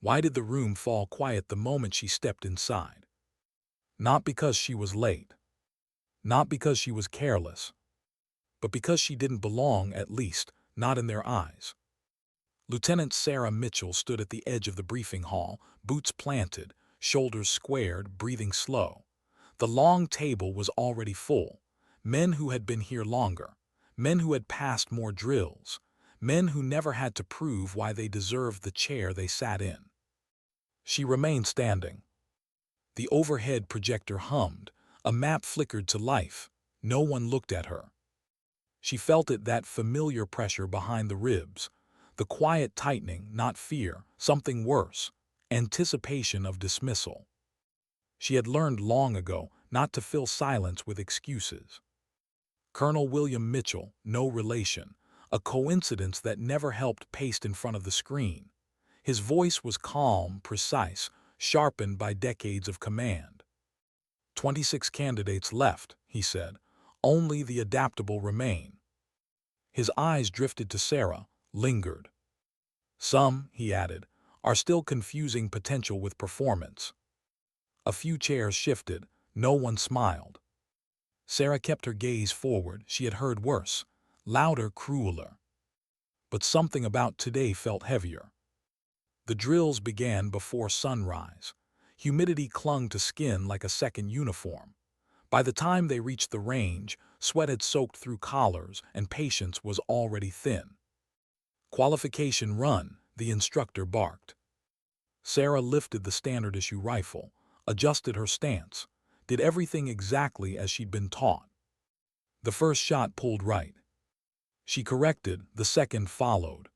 Why did the room fall quiet the moment she stepped inside? Not because she was late, not because she was careless, but because she didn't belong, at least, not in their eyes. Lieutenant Sarah Mitchell stood at the edge of the briefing hall, boots planted, shoulders squared, breathing slow. The long table was already full. Men who had been here longer, men who had passed more drills, men who never had to prove why they deserved the chair they sat in. She remained standing. The overhead projector hummed, a map flickered to life. No one looked at her. She felt it, that familiar pressure behind the ribs, the quiet tightening, not fear, something worse, anticipation of dismissal. She had learned long ago not to fill silence with excuses. Colonel William Mitchell, no relation, a coincidence that never helped, paced in front of the screen. His voice was calm, precise, sharpened by decades of command. 26 candidates left, he said. Only the adaptable remain. His eyes drifted to Sarah, lingered. Some, he added, are still confusing potential with performance. A few chairs shifted. No one smiled. Sarah kept her gaze forward. She had heard worse, louder, crueler. But something about today felt heavier. The drills began before sunrise. Humidity clung to skin like a second uniform. By the time they reached the range, sweat had soaked through collars and patience was already thin. Qualification run, the instructor barked. Sarah lifted the standard issue rifle, adjusted her stance, did everything exactly as she'd been taught. The first shot pulled right. She corrected, the second followed.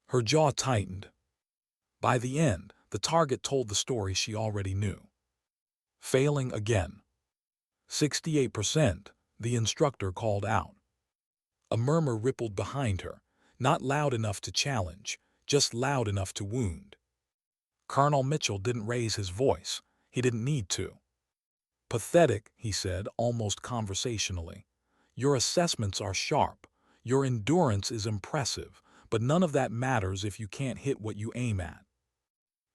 Her jaw tightened. By the end, the target told the story she already knew. Failing again. 68%, the instructor called out. A murmur rippled behind her, not loud enough to challenge, just loud enough to wound. Colonel Mitchell didn't raise his voice. He didn't need to. Pathetic, he said, almost conversationally. Your assessments are sharp. Your endurance is impressive, but none of that matters if you can't hit what you aim at.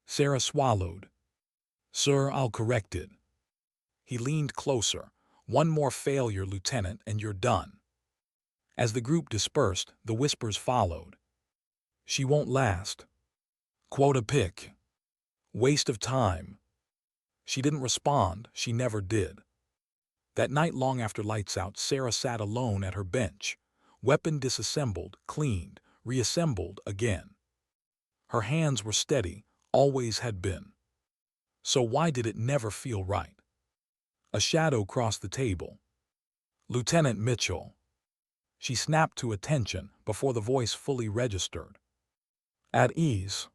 Sarah swallowed. Sir, I'll correct it. He leaned closer. One more failure, Lieutenant, and you're done. As the group dispersed, the whispers followed. She won't last. Quota pick. Waste of time. She didn't respond. She never did. That night, long after lights out, Sarah sat alone at her bench. Weapon disassembled, cleaned, reassembled again. Her hands were steady, always had been. So why did it never feel right? A shadow crossed the table. Lieutenant Mitchell. She snapped to attention before the voice fully registered. At ease.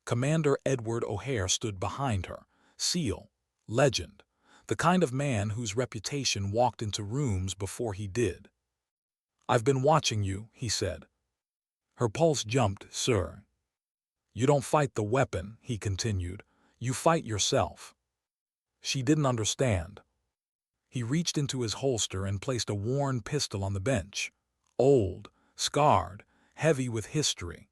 Commander Edward O'Hare stood behind her. SEAL, legend, the kind of man whose reputation walked into rooms before he did. I've been watching you, he said. Her pulse jumped. Sir. You don't fight the weapon, he continued. You fight yourself. She didn't understand. He reached into his holster and placed a worn pistol on the bench. Old, scarred, heavy with history.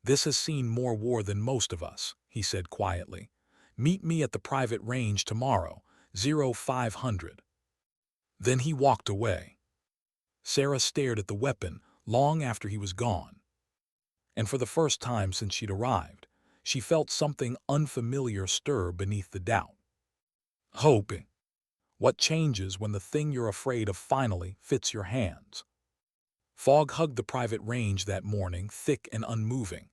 This has seen more war than most of us, he said quietly. Meet me at the private range tomorrow, 0500. Then he walked away. Sarah stared at the weapon long after he was gone. And for the first time since she'd arrived, she felt something unfamiliar stir beneath the doubt. Hope. What changes when the thing you're afraid of finally fits your hands? Fog hugged the private range that morning, thick and unmoving.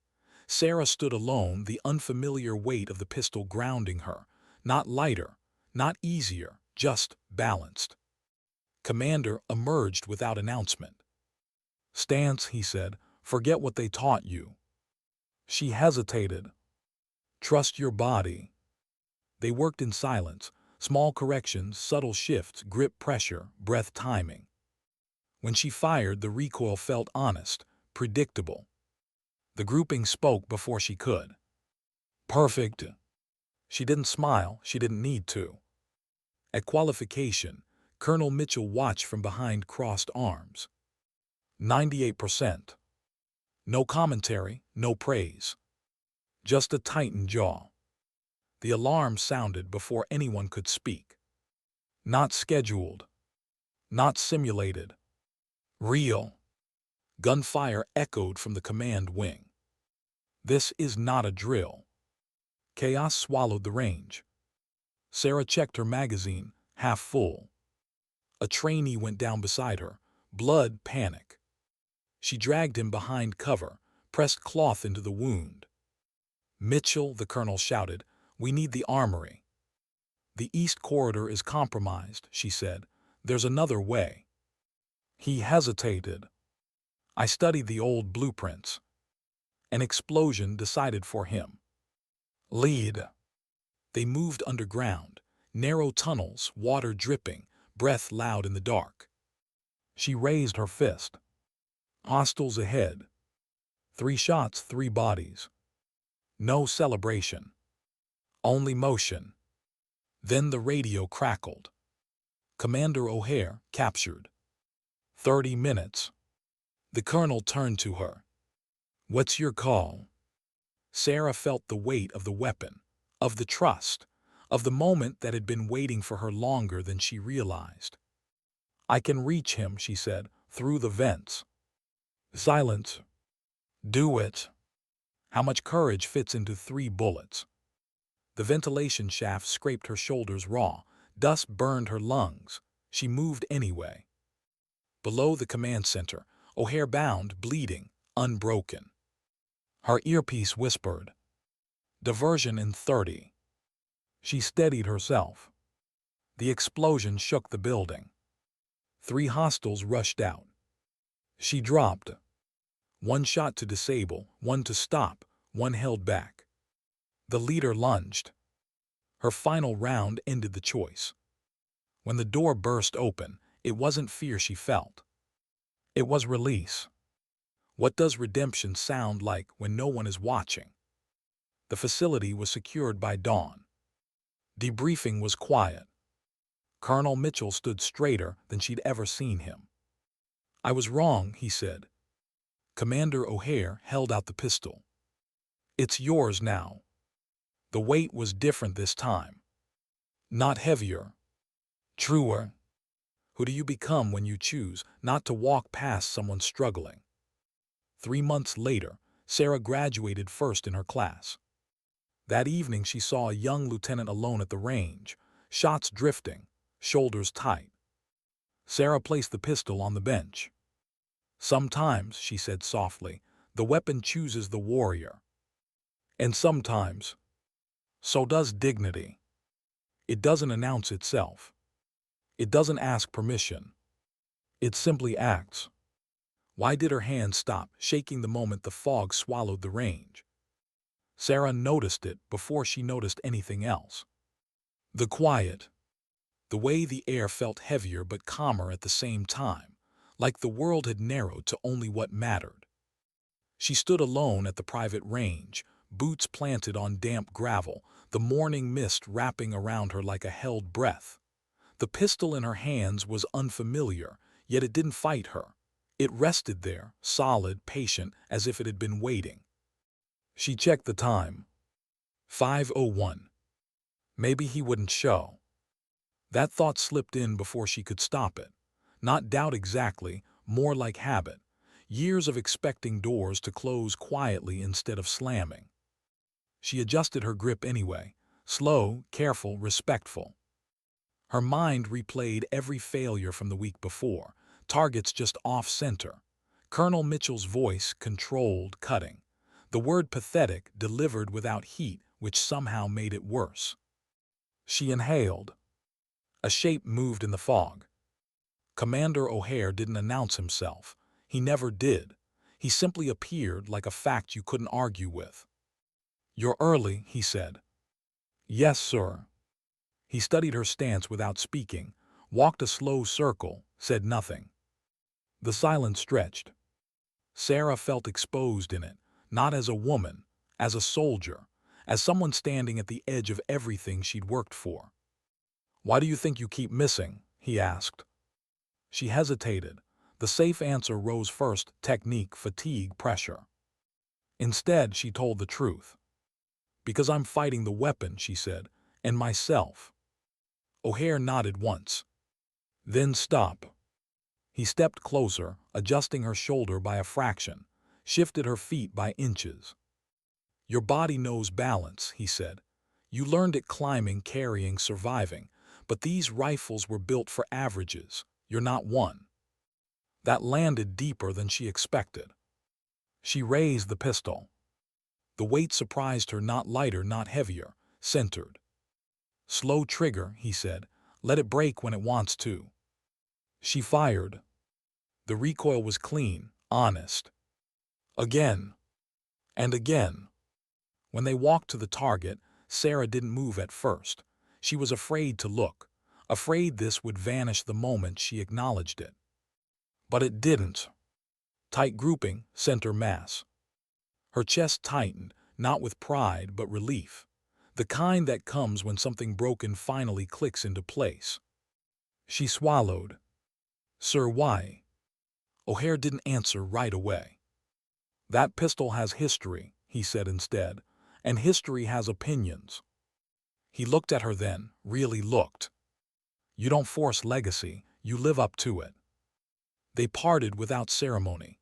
Sarah stood alone, the unfamiliar weight of the pistol grounding her. Not lighter, not easier, just balanced. Commander emerged without announcement. Stance, he said, forget what they taught you. She hesitated. Trust your body. They worked in silence, small corrections, subtle shifts, grip pressure, breath timing. When she fired, the recoil felt honest, predictable. The grouping spoke before she could. Perfect. She didn't smile, she didn't need to. At qualification, Colonel Mitchell watched from behind crossed arms. 98%. No commentary, no praise. just a tightened jaw. The alarm sounded before anyone could speak. Not scheduled. Not simulated. Real. Gunfire echoed from the command wing. This is not a drill. Chaos swallowed the range. Sarah checked her magazine, half full. A trainee went down beside her, blood panic. She dragged him behind cover, pressed cloth into the wound. "Mitchell," the colonel shouted, "we need the armory." "The east corridor is compromised," she said. "There's another way." He hesitated. "I studied the old blueprints." An explosion decided for him. Lead. They moved underground, narrow tunnels, water dripping, breath loud in the dark. She raised her fist. Hostiles ahead. 3 shots, 3 bodies. No celebration. Only motion. Then the radio crackled. "Commander O'Hare captured. 30 minutes. The colonel turned to her. "What's your call?" Sarah felt the weight of the weapon, of the trust, of the moment that had been waiting for her longer than she realized. "I can reach him," she said, "through the vents." Silence. "Do it." How much courage fits into 3 bullets? The ventilation shaft scraped her shoulders raw. Dust burned her lungs. She moved anyway. Below the command center, O'Hare bound, bleeding, unbroken. Her earpiece whispered, "Diversion in 30. She steadied herself. The explosion shook the building. 3 hostiles rushed out. She dropped. 1 shot to disable, 1 to stop, 1 held back. The leader lunged. Her final round ended the choice. When the door burst open, it wasn't fear she felt. It was release. What does redemption sound like when no one is watching? The facility was secured by dawn. Debriefing was quiet. Colonel Mitchell stood straighter than she'd ever seen him. "I was wrong," he said. Commander O'Hare held out the pistol. "It's yours now." The weight was different this time. Not heavier. Truer. Who do you become when you choose not to walk past someone struggling? 3 months later, Sarah graduated first in her class. That evening she saw a young lieutenant alone at the range, shots drifting, shoulders tight. Sarah placed the pistol on the bench. "Sometimes," she said softly, "the weapon chooses the warrior. And sometimes, so does dignity. It doesn't announce itself. It doesn't ask permission. It simply acts." Why did her hand stop shaking the moment the fog swallowed the range? Sarah noticed it before she noticed anything else. The quiet. The way the air felt heavier but calmer at the same time, like the world had narrowed to only what mattered. She stood alone at the private range, boots planted on damp gravel, the morning mist wrapping around her like a held breath. The pistol in her hands was unfamiliar, yet it didn't fight her. It rested there, solid, patient, as if it had been waiting. She checked the time. 5:01. Maybe he wouldn't show. That thought slipped in before she could stop it. Not doubt exactly, more like habit. Years of expecting doors to close quietly instead of slamming. She adjusted her grip anyway, slow, careful, respectful. Her mind replayed every failure from the week before, targets just off-center. Colonel Mitchell's voice controlled, cutting. The word pathetic delivered without heat, which somehow made it worse. She inhaled. A shape moved in the fog. Commander O'Hare didn't announce himself. He never did. He simply appeared like a fact you couldn't argue with. "You're early," he said. "Yes, sir." He studied her stance without speaking, walked a slow circle, said nothing. The silence stretched. Sarah felt exposed in it, not as a woman, as a soldier, as someone standing at the edge of everything she'd worked for. "Why do you think you keep missing?" he asked. She hesitated. The safe answer rose first: technique, fatigue, pressure. Instead, she told the truth. Because I'm fighting the weapon, she said, and myself. O'Hare nodded once. Then stop. He stepped closer, adjusting her shoulder by a fraction, shifted her feet by inches. Your body knows balance, he said. You learned it climbing, carrying, surviving, but these rifles were built for averages. You're not one. That landed deeper than she expected. She raised the pistol. The weight surprised her, not lighter, not heavier, centered. Slow trigger, he said. Let it break when it wants to. She fired. The recoil was clean, honest. Again. And again. When they walked to the target, Sarah didn't move at first. She was afraid to look, afraid this would vanish the moment she acknowledged it. But it didn't. Tight grouping, center mass. Her chest tightened, not with pride but relief, the kind that comes when something broken finally clicks into place. She swallowed. Sir, why? O'Hare didn't answer right away. That pistol has history, he said instead, and history has opinions. He looked at her then, really looked. You don't force legacy, you live up to it. They parted without ceremony.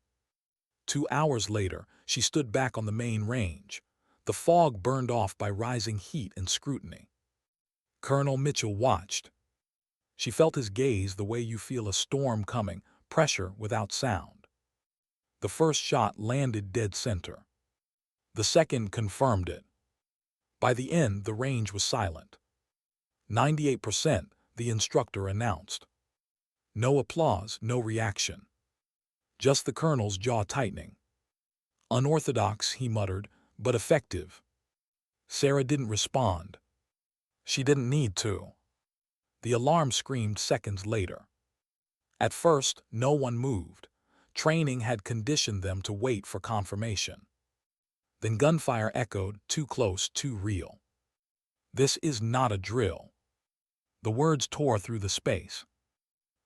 2 hours later, she stood back on the main range, the fog burned off by rising heat and scrutiny. Colonel Mitchell watched. She felt his gaze the way you feel a storm coming, pressure without sound. The first shot landed dead center. The second confirmed it. By the end, the range was silent. 98%, the instructor announced. No applause, no reaction. Just the colonel's jaw tightening. Unorthodox, he muttered, but effective. Sarah didn't respond. She didn't need to. The alarm screamed seconds later. At first, no one moved. Training had conditioned them to wait for confirmation. Then gunfire echoed, too close, too real. This is not a drill. The words tore through the space.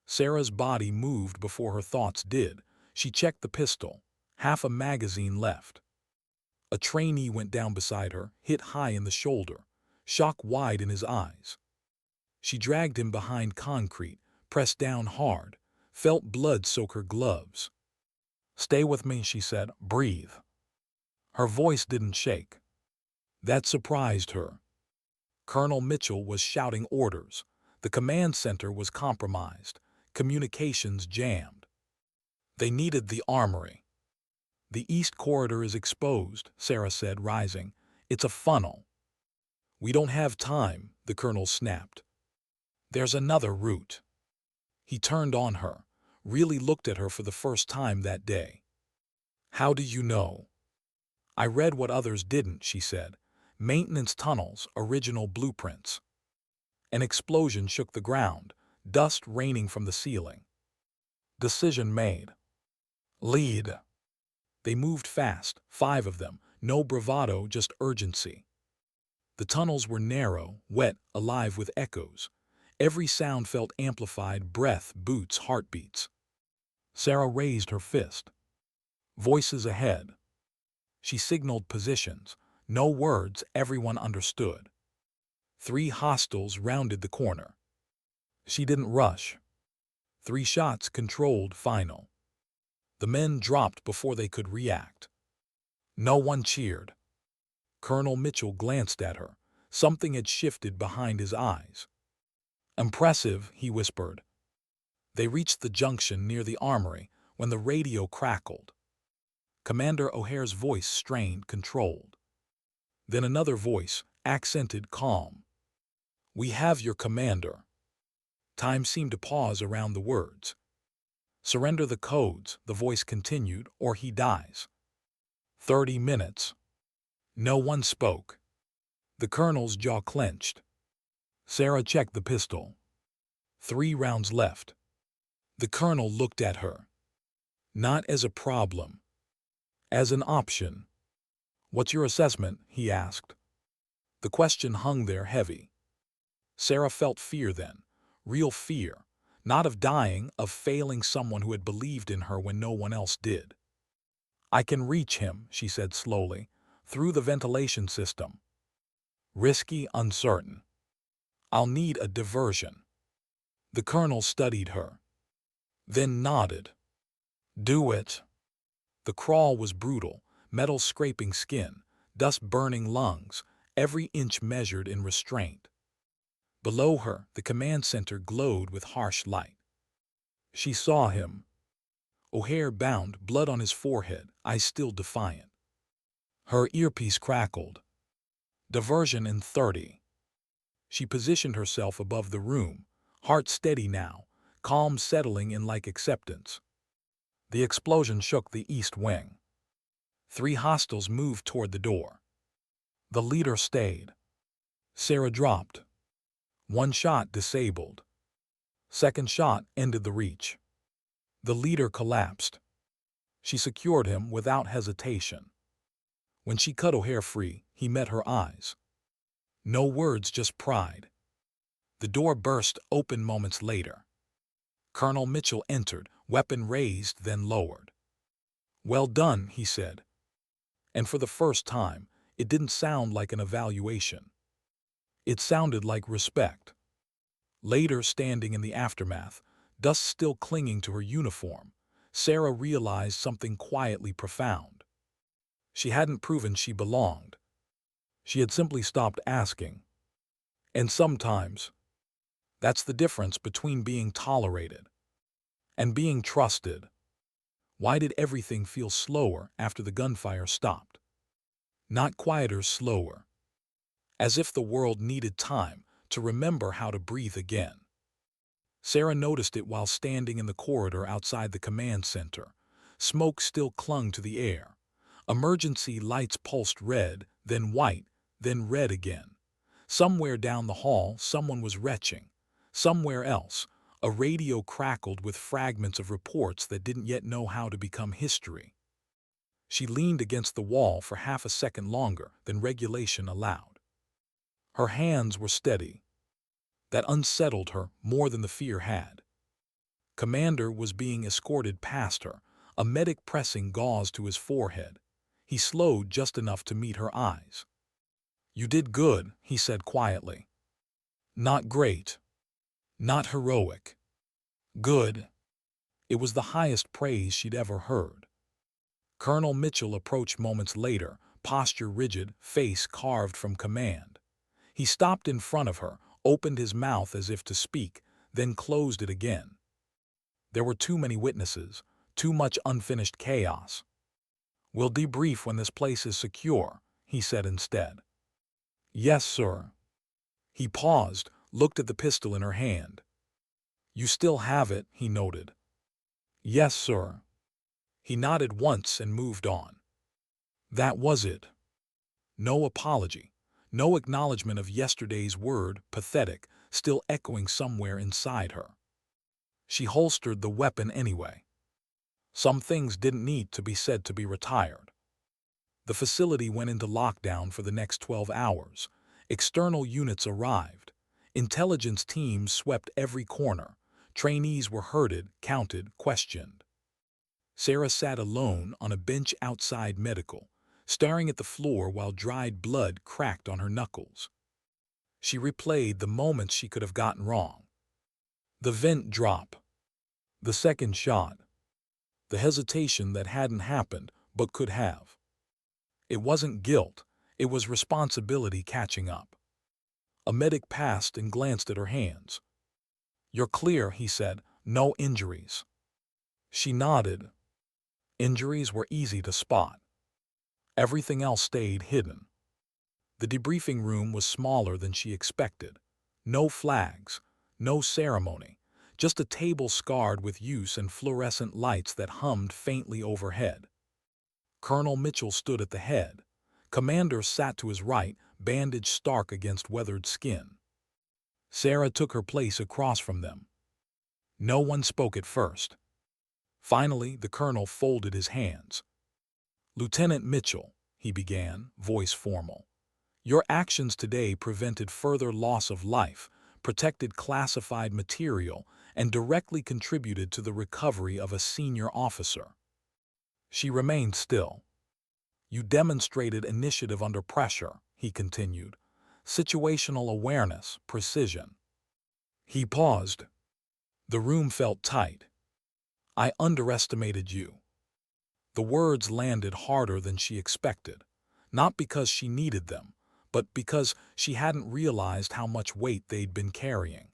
Sarah's body moved before her thoughts did. She checked the pistol. Half a magazine left. A trainee went down beside her, hit high in the shoulder, shock wide in his eyes. She dragged him behind concrete, pressed down hard, felt blood soak her gloves. Stay with me, she said. Breathe. Her voice didn't shake. That surprised her. Colonel Mitchell was shouting orders. The command center was compromised. Communications jammed. They needed the armory. The east corridor is exposed, Sarah said, rising. It's a funnel. We don't have time, the colonel snapped. There's another route. He turned on her, really looked at her for the first time that day. How do you know? I read what others didn't, she said. Maintenance tunnels, original blueprints. An explosion shook the ground, dust raining from the ceiling. Decision made. Lead. They moved fast, 5 of them, no bravado, just urgency. The tunnels were narrow, wet, alive with echoes. Every sound felt amplified, breath, boots, heartbeats. Sarah raised her fist. Voices ahead. She signaled positions. No words, everyone understood. 3 hostiles rounded the corner. She didn't rush. 3 shots, controlled, final. The men dropped before they could react. No one cheered. Colonel Mitchell glanced at her. Something had shifted behind his eyes. Impressive, he whispered. They reached the junction near the armory when the radio crackled. Commander O'Hare's voice strained, controlled. Then another voice, accented, calm. We have your commander. Time seemed to pause around the words. Surrender the codes, the voice continued, or he dies. 30 minutes. No one spoke. The colonel's jaw clenched. Sarah checked the pistol. 3 rounds left. The colonel looked at her. Not as a problem. As an option. What's your assessment? He asked. The question hung there heavy. Sarah felt fear then. Real fear. Not of dying, of failing someone who had believed in her when no one else did. I can reach him, she said slowly, through the ventilation system. Risky, uncertain. I'll need a diversion. The colonel studied her, then nodded. Do it. The crawl was brutal, metal scraping skin, dust burning lungs, every inch measured in restraint. Below her, the command center glowed with harsh light. She saw him. O'Hare bound, blood on his forehead, eyes still defiant. Her earpiece crackled. Diversion in 30. She positioned herself above the room, heart steady now, calm settling in like acceptance. The explosion shook the east wing. 3 hostiles moved toward the door. The leader stayed. Sarah dropped. 1 shot disabled. 2nd shot ended the reach. The leader collapsed. She secured him without hesitation. When she cut O'Hare free, he met her eyes. No words, just pride. The door burst open moments later. Colonel Mitchell entered, weapon raised, then lowered. "Well done," he said. And for the first time, it didn't sound like an evaluation. It sounded like respect. Later, standing in the aftermath, dust still clinging to her uniform, Sarah realized something quietly profound. She hadn't proven she belonged. She had simply stopped asking. And sometimes, that's the difference between being tolerated and being trusted. Why did everything feel slower after the gunfire stopped? Not quieter, slower. As if the world needed time to remember how to breathe again. Sarah noticed it while standing in the corridor outside the command center. Smoke still clung to the air. Emergency lights pulsed red, then white, then red again. Somewhere down the hall, someone was retching. Somewhere else, a radio crackled with fragments of reports that didn't yet know how to become history. She leaned against the wall for half a second longer than regulation allowed. Her hands were steady. That unsettled her more than the fear had. Commander was being escorted past her, a medic pressing gauze to his forehead. He slowed just enough to meet her eyes. "You did good," he said quietly. "Not great. Not heroic. Good." It was the highest praise she'd ever heard. Colonel Mitchell approached moments later, posture rigid, face carved from command. He stopped in front of her, opened his mouth as if to speak, then closed it again. There were too many witnesses, too much unfinished chaos. "We'll debrief when this place is secure," he said instead. "Yes, sir." He paused, looked at the pistol in her hand. "You still have it," he noted. "Yes, sir." He nodded once and moved on. That was it. No apology, no acknowledgement of yesterday's word, pathetic, still echoing somewhere inside her. She holstered the weapon anyway. Some things didn't need to be said to be retired. The facility went into lockdown for the next 12 hours. External units arrived. Intelligence teams swept every corner. Trainees were herded, counted, questioned. Sarah sat alone on a bench outside medical, staring at the floor while dried blood cracked on her knuckles. She replayed the moments she could have gotten wrong. The vent drop. The second shot. The hesitation that hadn't happened but could have. It wasn't guilt, it was responsibility catching up. A medic passed and glanced at her hands. "You're clear," he said. "No injuries." She nodded. Injuries were easy to spot. Everything else stayed hidden. The debriefing room was smaller than she expected. No flags, no ceremony, just a table scarred with use and fluorescent lights that hummed faintly overhead. Colonel Mitchell stood at the head. Commander sat to his right, bandage stark against weathered skin. Sarah took her place across from them. No one spoke at first. Finally, the colonel folded his hands. "Lieutenant Mitchell," he began, voice formal, "your actions today prevented further loss of life, protected classified material, and directly contributed to the recovery of a senior officer." She remained still. "You demonstrated initiative under pressure," he continued. situational awareness, precision. He paused. The room felt tight. I underestimated you. The words landed harder than she expected, not because she needed them, but because she hadn't realized how much weight they'd been carrying.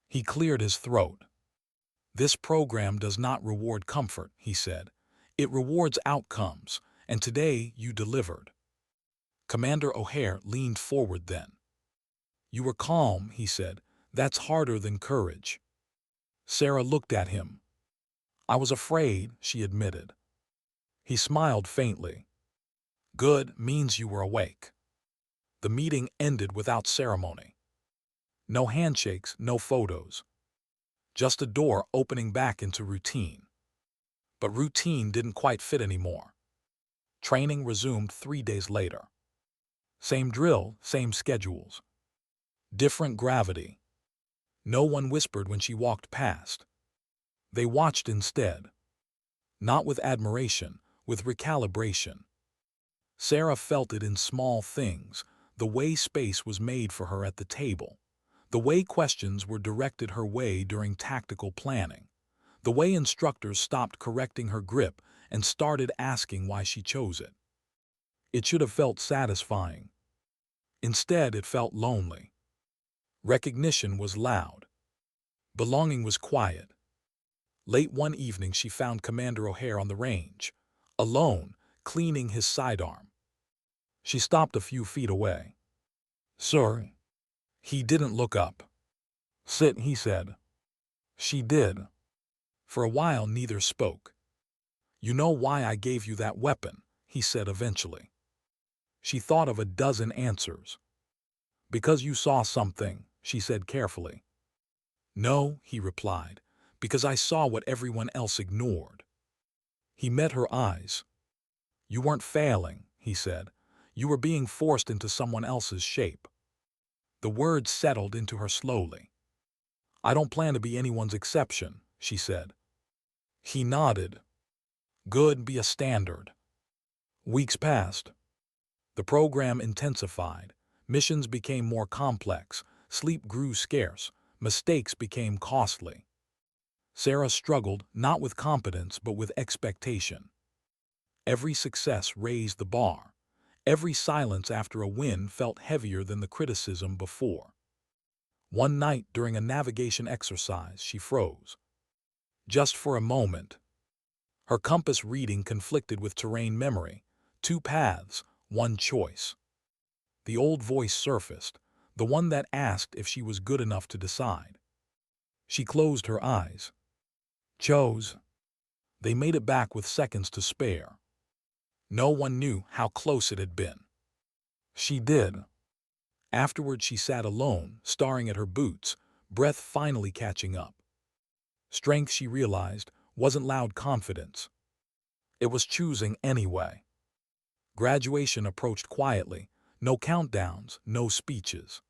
He cleared his throat. This program does not reward comfort, he said. It rewards outcomes, and today you delivered. Commander O'Hare leaned forward then. You were calm, he said. That's harder than courage. Sarah looked at him. I was afraid, she admitted. He smiled faintly. Good means you were awake. The meeting ended without ceremony. No handshakes, no photos. Just a door opening back into routine. But routine didn't quite fit anymore. Training resumed 3 days later. Same drill, same schedules. Different gravity. No one whispered when she walked past. They watched instead. Not with admiration, with recalibration. Sarah felt it in small things, the way space was made for her at the table, the way questions were directed her way during tactical planning, the way instructors stopped correcting her grip and started asking why she chose it. It should have felt satisfying. Instead, it felt lonely. Recognition was loud. Belonging was quiet. Late one evening, she found Commander O'Hare on the range, alone, cleaning his sidearm. She stopped a few feet away. Sir? He didn't look up. Sit, he said. She did. For a while, neither spoke. You know why I gave you that weapon, he said eventually. She thought of a dozen answers. Because you saw something, she said carefully. No, he replied, because I saw what everyone else ignored. He met her eyes. You weren't failing, he said. You were being forced into someone else's shape. The words settled into her slowly. I don't plan to be anyone's exception, she said. He nodded. Good, be a standard. Weeks passed. The program intensified. Missions became more complex. Sleep grew scarce. Mistakes became costly. Sarah struggled not with competence but with expectation. Every success raised the bar. Every silence after a win felt heavier than the criticism before. One night during a navigation exercise, she froze. Just for a moment. Her compass reading conflicted with terrain memory. 2 paths, 1 choice. The old voice surfaced, the one that asked if she was good enough to decide. She closed her eyes. Chose. They made it back with seconds to spare. No one knew how close it had been. She did. Afterward, she sat alone, staring at her boots, breath finally catching up. Strength, she realized, wasn't loud confidence. It was choosing anyway. Graduation approached quietly, no countdowns, no speeches.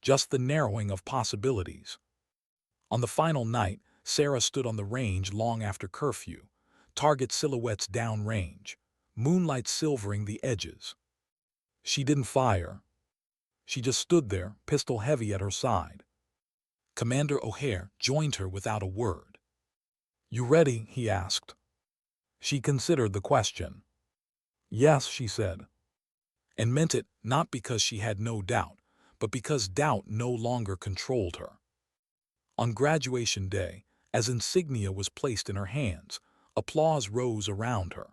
Just the narrowing of possibilities. On the final night, Sarah stood on the range long after curfew, target silhouettes downrange, moonlight silvering the edges. She didn't fire. She just stood there, pistol heavy at her side. Commander O'Hare joined her without a word. You ready? He asked. She considered the question. Yes, she said. And meant it not because she had no doubt, but because doubt no longer controlled her. On graduation day, as insignia was placed in her hands, applause rose around her.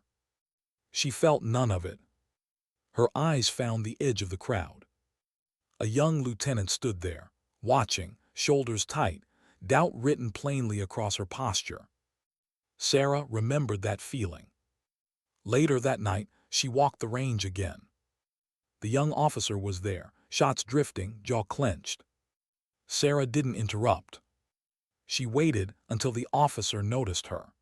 She felt none of it. Her eyes found the edge of the crowd. A young lieutenant stood there, watching, shoulders tight, doubt written plainly across her posture. Sarah remembered that feeling. Later that night, she walked the range again. The young officer was there, shots drifting, jaw clenched. Sarah didn't interrupt. She waited until the officer noticed her.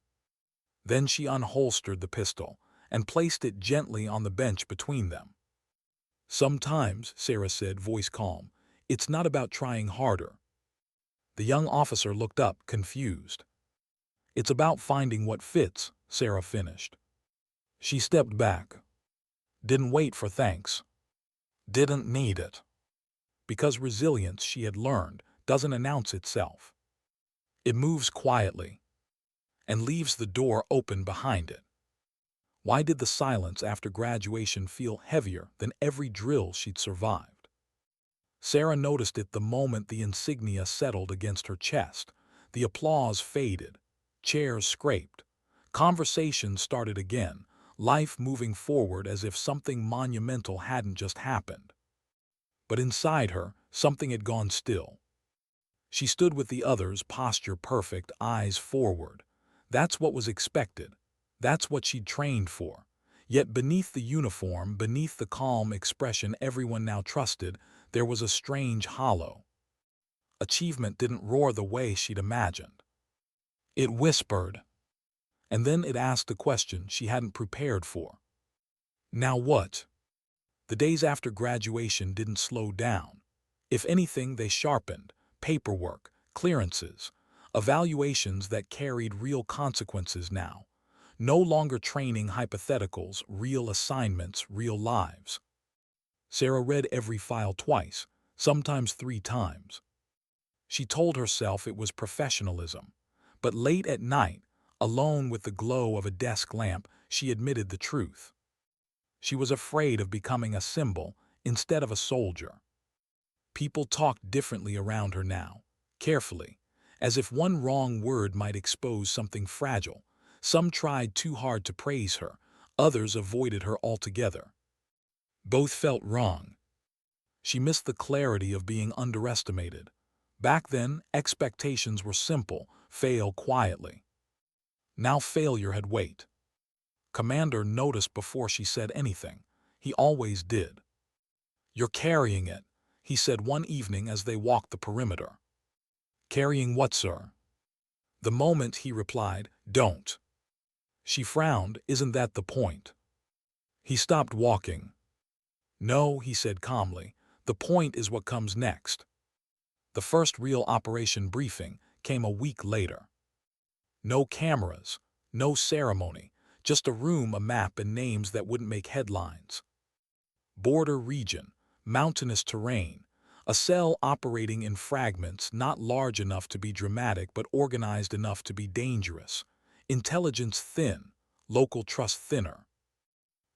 Then she unholstered the pistol and placed it gently on the bench between them. Sometimes, Sarah said, voice calm, it's not about trying harder. The young officer looked up, confused. It's about finding what fits, Sarah finished. She stepped back. Didn't wait for thanks. Didn't need it. because resilience, she had learned, doesn't announce itself. It moves quietly and leaves the door open behind it. Why did the silence after graduation feel heavier than every drill she'd survived? Sarah noticed it the moment the insignia settled against her chest. The applause faded, chairs scraped, conversations started again, life moving forward as if something monumental hadn't just happened. But inside her, something had gone still. She stood with the others, posture perfect, eyes forward. That's what was expected. That's what she'd trained for. Yet beneath the uniform, beneath the calm expression everyone now trusted, there was a strange hollow. Achievement didn't roar the way she'd imagined. It whispered, and then it asked a question she hadn't prepared for. Now what? The days after graduation didn't slow down. If anything, they sharpened. Paperwork, clearances, evaluations that carried real consequences now. No longer training hypotheticals, real assignments, real lives. Sarah read every file twice, sometimes 3 times. She told herself it was professionalism. But late at night, alone with the glow of a desk lamp, she admitted the truth. She was afraid of becoming a symbol instead of a soldier. People talked differently around her now, carefully, as if one wrong word might expose something fragile. Some tried too hard to praise her, others avoided her altogether. Both felt wrong. She missed the clarity of being underestimated. Back then, expectations were simple: fail quietly. Now failure had weight. Commander noticed before she said anything. He always did. "You're carrying it," he said one evening as they walked the perimeter. "Carrying what, sir?" The moment he replied, "Don't." She frowned. "Isn't that the point?" He stopped walking. "No," he said calmly, "the point is what comes next." The first real operation briefing came a week later. No cameras, no ceremony, just a room, a map, and names that wouldn't make headlines. Border region, mountainous terrain, a cell operating in fragments not large enough to be dramatic but organized enough to be dangerous. Intelligence thin, local trust thinner.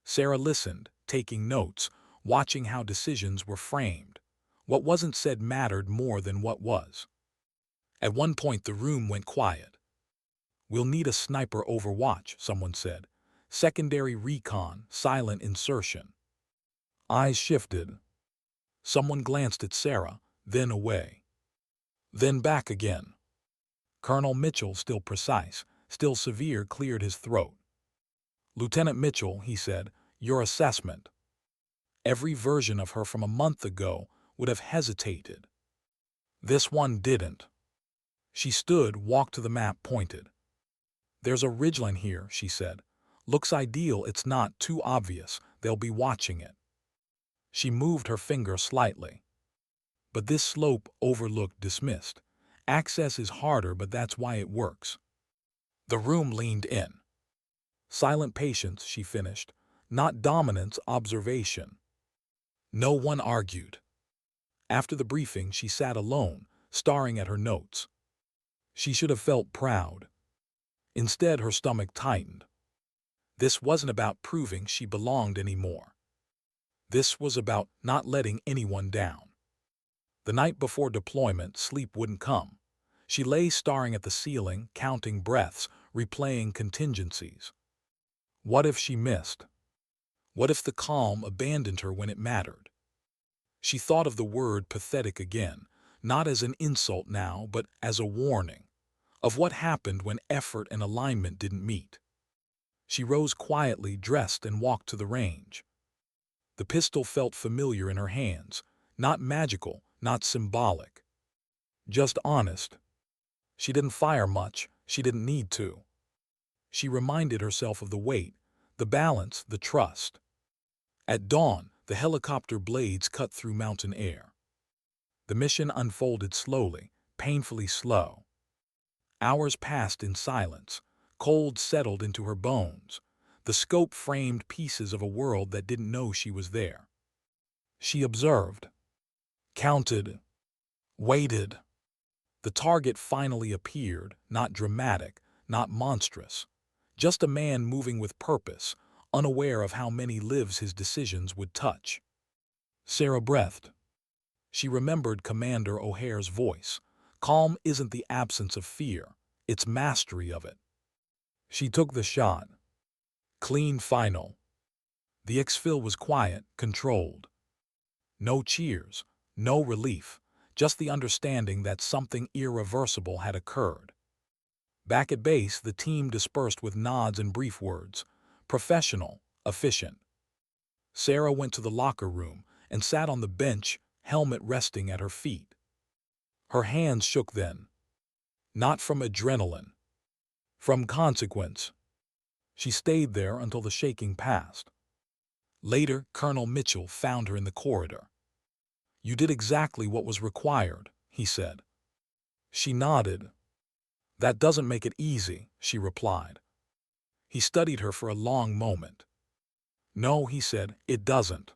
Sarah listened, taking notes, watching how decisions were framed. What wasn't said mattered more than what was. At one point the room went quiet. "We'll need a sniper overwatch," someone said. "Secondary recon, silent insertion." Eyes shifted. Someone glanced at Sarah, then away. Then back again. Colonel Mitchell, still precise, still severe, cleared his throat. "Lieutenant Mitchell," he said, "your assessment." Every version of her from a month ago would have hesitated. This one didn't. She stood, walked to the map, pointed. "There's a ridgeline here," she said. "Looks ideal. It's not too obvious. They'll be watching it." She moved her finger slightly. "But this slope overlooked, dismissed. Access is harder, but that's why it works." The room leaned in. "Silent patience," she finished. "Not dominance, observation." No one argued. After the briefing, she sat alone, staring at her notes. She should have felt proud. Instead, her stomach tightened. This wasn't about proving she belonged anymore. This was about not letting anyone down. The night before deployment, sleep wouldn't come. She lay staring at the ceiling, counting breaths, replaying contingencies. What if she missed? What if the calm abandoned her when it mattered? She thought of the word pathetic again, not as an insult now, but as a warning of what happened when effort and alignment didn't meet. She rose quietly, dressed, and walked to the range. The pistol felt familiar in her hands, not magical, not symbolic. Just honest. She didn't fire much, she didn't need to. She reminded herself of the weight, the balance, the trust. At dawn, the helicopter blades cut through mountain air. The mission unfolded slowly, painfully slow. Hours passed in silence. Cold settled into her bones. The scope framed pieces of a world that didn't know she was there. She observed. counted, waited. The target finally appeared, not dramatic, not monstrous. Just a man moving with purpose, unaware of how many lives his decisions would touch. Sarah breathed. She remembered Commander O'Hare's voice. Calm isn't the absence of fear, it's mastery of it. She took the shot. Clean final. The exfil was quiet, controlled. No cheers, no relief, just the understanding that something irreversible had occurred. Back at base, the team dispersed with nods and brief words. Professional, efficient. Sarah went to the locker room and sat on the bench, helmet resting at her feet. Her hands shook then. Not from adrenaline. From consequence. She stayed there until the shaking passed. Later, Colonel Mitchell found her in the corridor. "You did exactly what was required," he said. She nodded. "That doesn't make it easy," she replied. He studied her for a long moment. "No," he said, "it doesn't."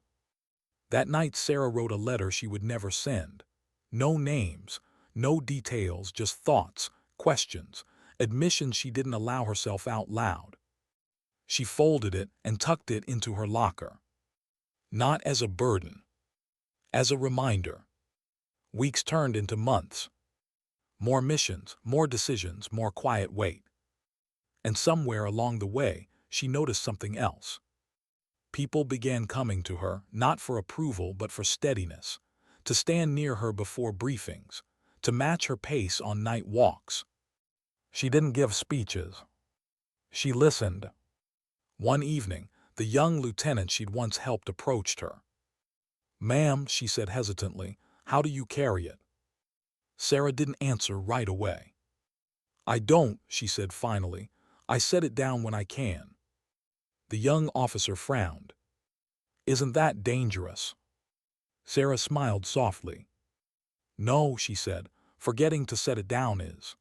That night Sarah wrote a letter she would never send. No names, no details, just thoughts, questions, admissions she didn't allow herself out loud. She folded it and tucked it into her locker. Not as a burden. As a reminder. Weeks turned into months. More missions, more decisions, more quiet wait. And somewhere along the way, she noticed something else. People began coming to her, not for approval but for steadiness, to stand near her before briefings, to match her pace on night walks. She didn't give speeches. She listened. One evening, the young lieutenant she'd once helped approached her. "Ma'am," she said hesitantly, "how do you carry it?" Sarah didn't answer right away. "I don't," she said finally. "I set it down when I can." The young officer frowned. "Isn't that dangerous?" Sarah smiled softly. "No," she said, "forgetting to set it down is."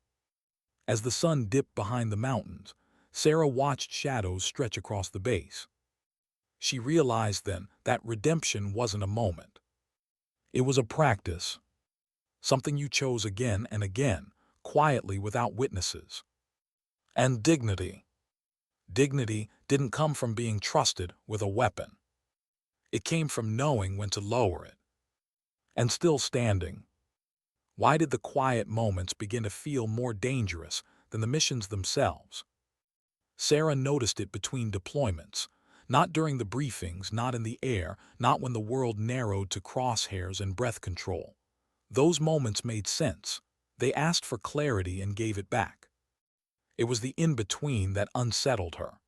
As the sun dipped behind the mountains, Sarah watched shadows stretch across the base. She realized then that redemption wasn't a moment. It was a practice. Something you chose again and again, quietly without witnesses. And dignity. Dignity didn't come from being trusted with a weapon. It came from knowing when to lower it. And still standing. Why did the quiet moments begin to feel more dangerous than the missions themselves? Sarah noticed it between deployments, not during the briefings, not in the air, not when the world narrowed to crosshairs and breath control. Those moments made sense. They asked for clarity and gave it back. It was the in-between that unsettled her.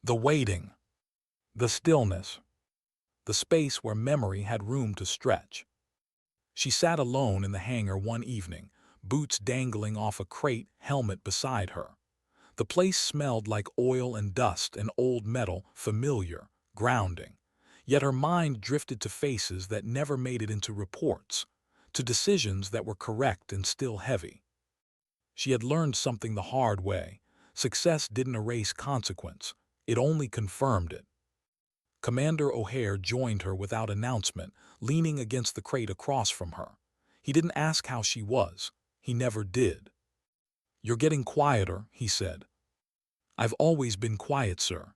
The waiting. The stillness. The space where memory had room to stretch. She sat alone in the hangar one evening, boots dangling off a crate, helmet beside her. The place smelled like oil and dust and old metal, familiar, grounding. Yet her mind drifted to faces that never made it into reports, to decisions that were correct and still heavy. She had learned something the hard way. Success didn't erase consequence, it only confirmed it. Commander O'Hare joined her without announcement, leaning against the crate across from her. He didn't ask how she was. He never did. "You're getting quieter," he said. "I've always been quiet, sir."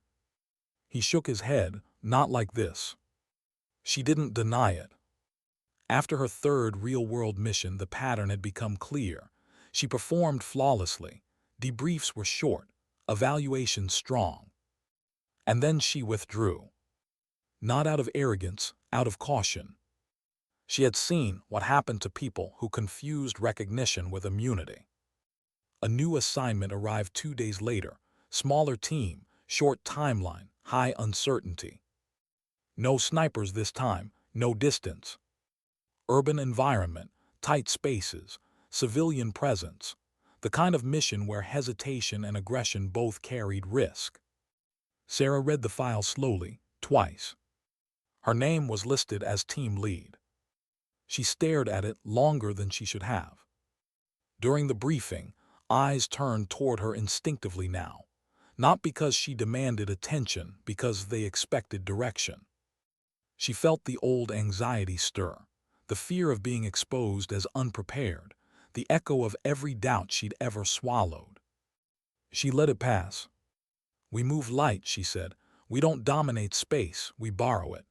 He shook his head. "Not like this." She didn't deny it. After her third real-world mission, the pattern had become clear. She performed flawlessly. Debriefs were short, evaluations strong. And then she withdrew. Not out of arrogance, out of caution. She had seen what happened to people who confused recognition with immunity. A new assignment arrived 2 days later. Smaller team, short timeline, high uncertainty. No snipers this time, no distance. Urban environment, tight spaces, civilian presence. The kind of mission where hesitation and aggression both carried risk. Sarah read the file slowly, twice. Her name was listed as team lead. She stared at it longer than she should have. During the briefing, eyes turned toward her instinctively now. Not because she demanded attention, because they expected direction. She felt the old anxiety stir. the fear of being exposed as unprepared, the echo of every doubt she'd ever swallowed. She let it pass. "We move light," she said. "We don't dominate space, we borrow it."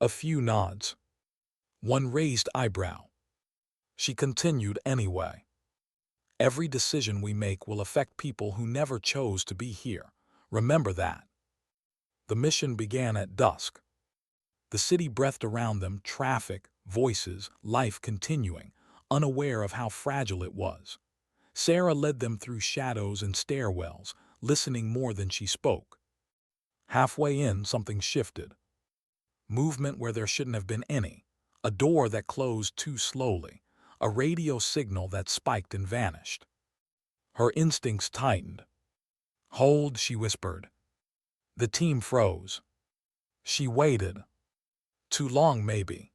A few nods. One raised eyebrow. She continued anyway. "Every decision we make will affect people who never chose to be here. Remember that." The mission began at dusk. The city breathed around them, traffic, voices, life continuing, unaware of how fragile it was. Sarah led them through shadows and stairwells, listening more than she spoke. Halfway in, something shifted. Movement where there shouldn't have been any. A door that closed too slowly. A radio signal that spiked and vanished. Her instincts tightened. "Hold," she whispered. The team froze. She waited. Too long, maybe.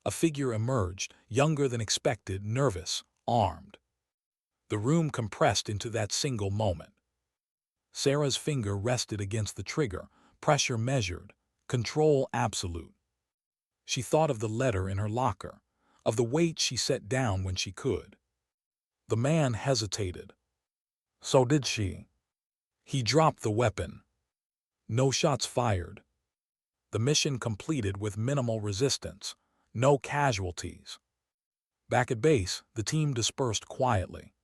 A figure emerged, younger than expected, nervous, armed. The room compressed into that single moment. Sarah's finger rested against the trigger, pressure measured, control absolute. She thought of the letter in her locker, of the weight she set down when she could. The man hesitated. So did she. He dropped the weapon. No shots fired. The mission completed with minimal resistance, no casualties. Back at base, the team dispersed quietly.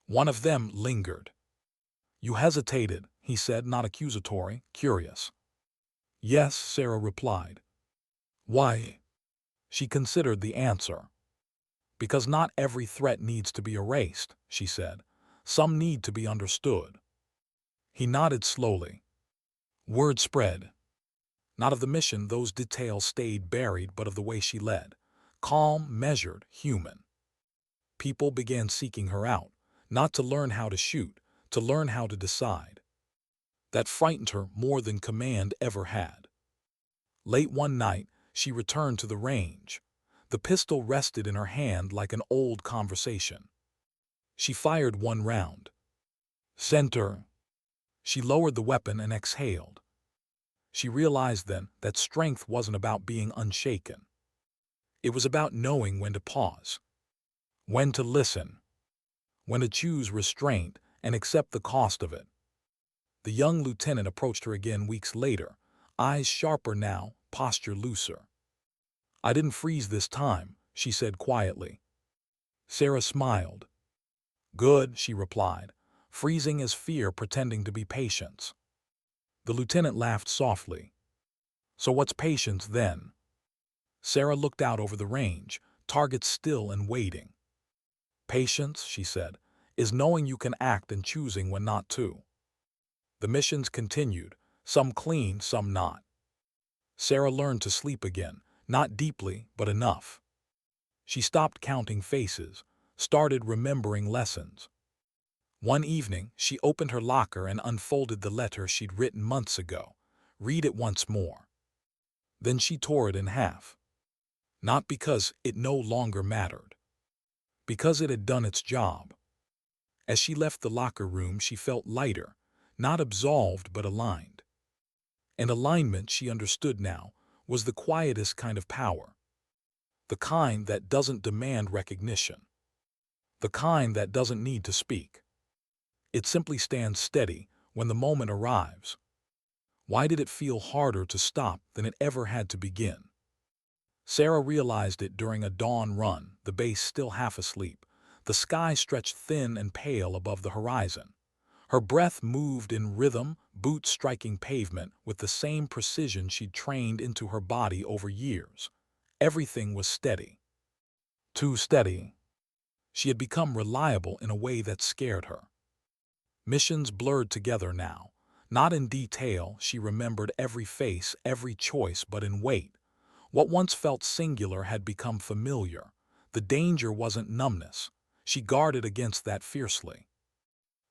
One of them lingered. "You hesitated," he said, not accusatory, curious. "Yes," Sarah replied. "Why?" She considered the answer. "Because not every threat needs to be erased," she said. "Some need to be understood." He nodded slowly. Word spread. Not of the mission, those details stayed buried, but of the way she led. Calm, measured, human. People began seeking her out, not to learn how to shoot, to learn how to decide. That frightened her more than command ever had. Late one night, she returned to the range. The pistol rested in her hand like an old conversation. She fired one round. Center. She lowered the weapon and exhaled. She realized then that strength wasn't about being unshaken. It was about knowing when to pause, when to listen, when to choose restraint and accept the cost of it. The young lieutenant approached her again weeks later, eyes sharper now, posture looser. "I didn't freeze this time," she said quietly. Sarah smiled. "Good," she replied. "Freezing is fear pretending to be patience." The lieutenant laughed softly. "So what's patience then?" Sarah looked out over the range, target still and waiting. "Patience," she said, "is knowing you can act and choosing when not to." The missions continued, some clean, some not. Sarah learned to sleep again, not deeply, but enough. She stopped counting faces, started remembering lessons. One evening, she opened her locker and unfolded the letter she'd written months ago. Read it once more. Then she tore it in half. Not because it no longer mattered. Because it had done its job. As she left the locker room, she felt lighter, not absolved but aligned. And alignment, she understood now, was the quietest kind of power. The kind that doesn't demand recognition. The kind that doesn't need to speak. It simply stands steady when the moment arrives. Why did it feel harder to stop than it ever had to begin? Sarah realized it during a dawn run, the base still half asleep. The sky stretched thin and pale above the horizon. Her breath moved in rhythm, boots striking pavement with the same precision she'd trained into her body over years. Everything was steady. Too steady. She had become reliable in a way that scared her. Missions blurred together now. Not in detail, she remembered every face, every choice, but in weight. What once felt singular had become familiar. The danger wasn't numbness. She guarded against that fiercely.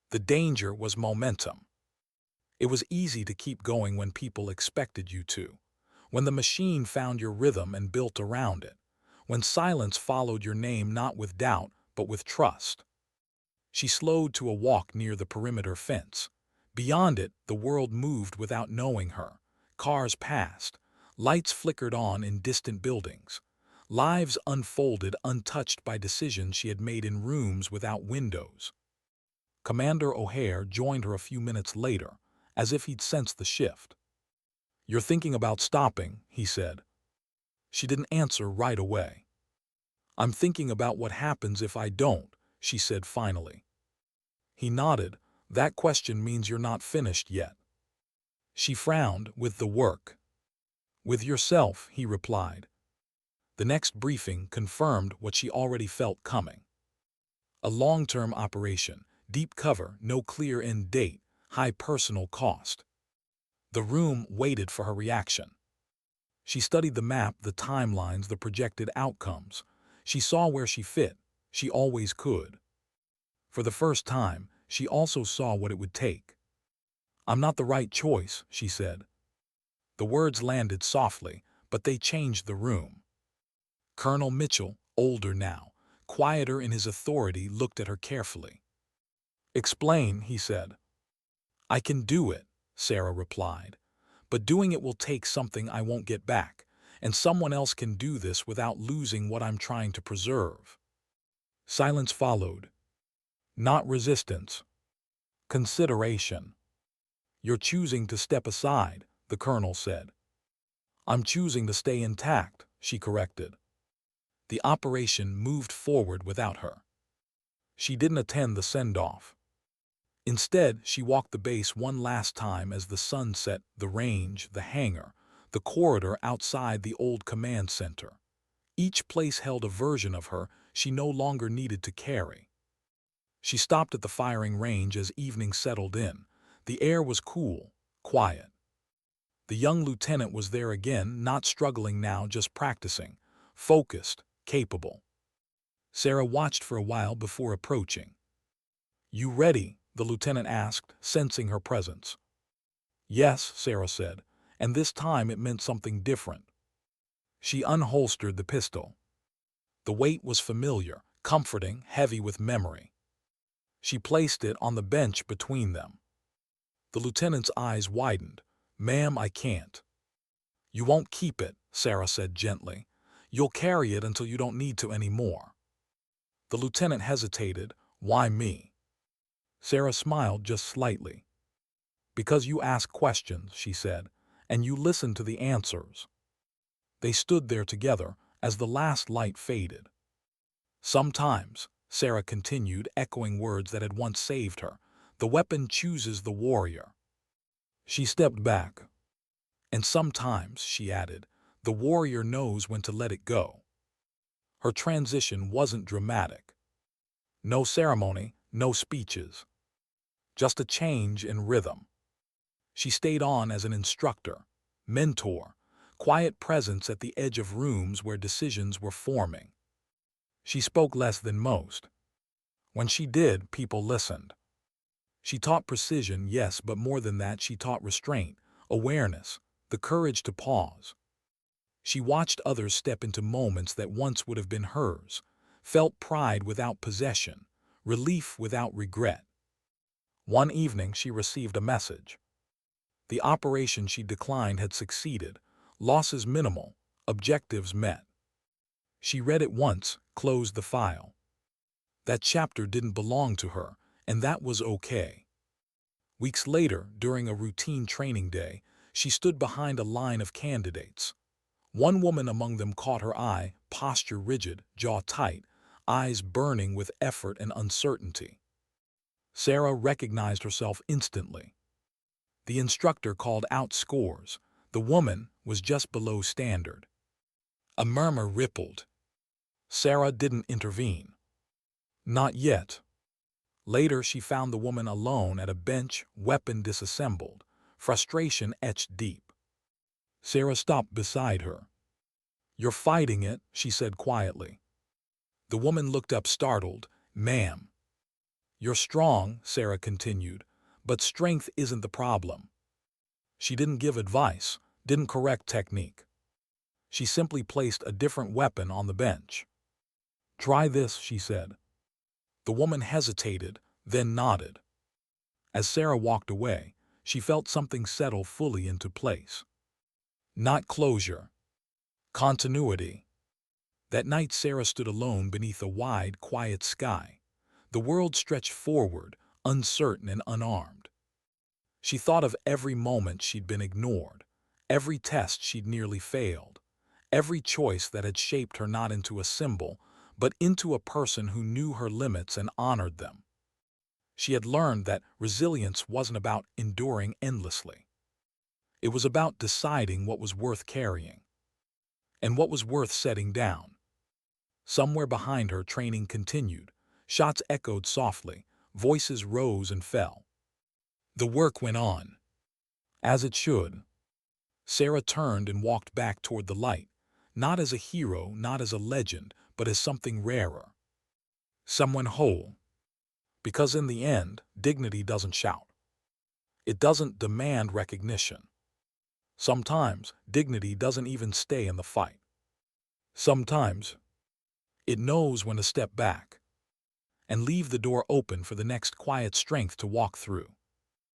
The danger was momentum. It was easy to keep going when people expected you to. When the machine found your rhythm and built around it. When silence followed your name not with doubt, but with trust. She slowed to a walk near the perimeter fence. Beyond it, the world moved without knowing her. Cars passed. Lights flickered on in distant buildings. Lives unfolded untouched by decisions she had made in rooms without windows. Commander O'Hare joined her a few minutes later, as if he'd sensed the shift. "You're thinking about stopping," he said. She didn't answer right away. "I'm thinking about what happens if I don't," she said finally. He nodded. "That question means you're not finished yet." She frowned. "With the work?" "With yourself," he replied. The next briefing confirmed what she already felt coming. A long-term operation, deep cover, no clear end date, high personal cost. The room waited for her reaction. She studied the map, the timelines, the projected outcomes. She saw where she fit. She always could. For the first time, she also saw what it would take. "I'm not the right choice," she said. The words landed softly, but they changed the room. Colonel Mitchell, older now, quieter in his authority, looked at her carefully. "Explain," he said. "I can do it," Sarah replied. "But doing it will take something I won't get back, and someone else can do this without losing what I'm trying to preserve." Silence followed. Not resistance. Consideration. "You're choosing to step aside," the colonel said. "I'm choosing to stay intact," she corrected. The operation moved forward without her. She didn't attend the send-off. Instead, she walked the base one last time as the sun set, the range, the hangar, the corridor outside the old command center. Each place held a version of her she no longer needed to carry. She stopped at the firing range as evening settled in. The air was cool, quiet. The young lieutenant was there again, not struggling now, just practicing, focused, capable. Sarah watched for a while before approaching. "You ready?" the lieutenant asked, sensing her presence. "Yes," Sarah said, and this time it meant something different. She unholstered the pistol. The weight was familiar, comforting, heavy with memory. She placed it on the bench between them. The lieutenant's eyes widened. "Ma'am, I can't." "You won't keep it," Sarah said gently. "You'll carry it until you don't need to anymore." The lieutenant hesitated. "Why me?" Sarah smiled just slightly. "Because you ask questions," she said, "and you listen to the answers." They stood there together as the last light faded. "Sometimes," Sarah continued, echoing words that had once saved her, "the weapon chooses the warrior." She stepped back. "And sometimes," she added, "the warrior knows when to let it go." Her transition wasn't dramatic. No ceremony, no speeches. Just a change in rhythm. She stayed on as an instructor, mentor, quiet presence at the edge of rooms where decisions were forming. She spoke less than most. When she did, people listened. She taught precision, yes, but more than that, she taught restraint, awareness, the courage to pause. She watched others step into moments that once would have been hers, felt pride without possession, relief without regret. One evening she received a message. The operation she declined had succeeded, losses minimal, objectives met. She read it once, closed the file. That chapter didn't belong to her, and that was okay. Weeks later, during a routine training day, she stood behind a line of candidates. One woman among them caught her eye, posture rigid, jaw tight, eyes burning with effort and uncertainty. Sarah recognized herself instantly. The instructor called out scores. The woman was just below standard. A murmur rippled. Sarah didn't intervene. Not yet. Later she found the woman alone at a bench, weapon disassembled, frustration etched deep. Sarah stopped beside her. "You're fighting it," she said quietly. The woman looked up startled. "Ma'am." "You're strong," Sarah continued, "but strength isn't the problem." She didn't give advice, didn't correct technique. She simply placed a different weapon on the bench. "Try this," she said. The woman hesitated, then nodded. As Sarah walked away, she felt something settle fully into place. Not closure. Continuity. That night Sarah stood alone beneath a wide, quiet sky. The world stretched forward, uncertain and unarmed. She thought of every moment she'd been ignored, every test she'd nearly failed, every choice that had shaped her not into a symbol, but into a person who knew her limits and honored them. She had learned that resilience wasn't about enduring endlessly. It was about deciding what was worth carrying and what was worth setting down. Somewhere behind her, training continued. Shots echoed softly, voices rose and fell. The work went on, as it should. Sarah turned and walked back toward the light, not as a hero, not as a legend, but as something rarer. Someone whole. Because in the end, dignity doesn't shout. It doesn't demand recognition. Sometimes, dignity doesn't even stay in the fight. Sometimes, it knows when to step back and leave the door open for the next quiet strength to walk through.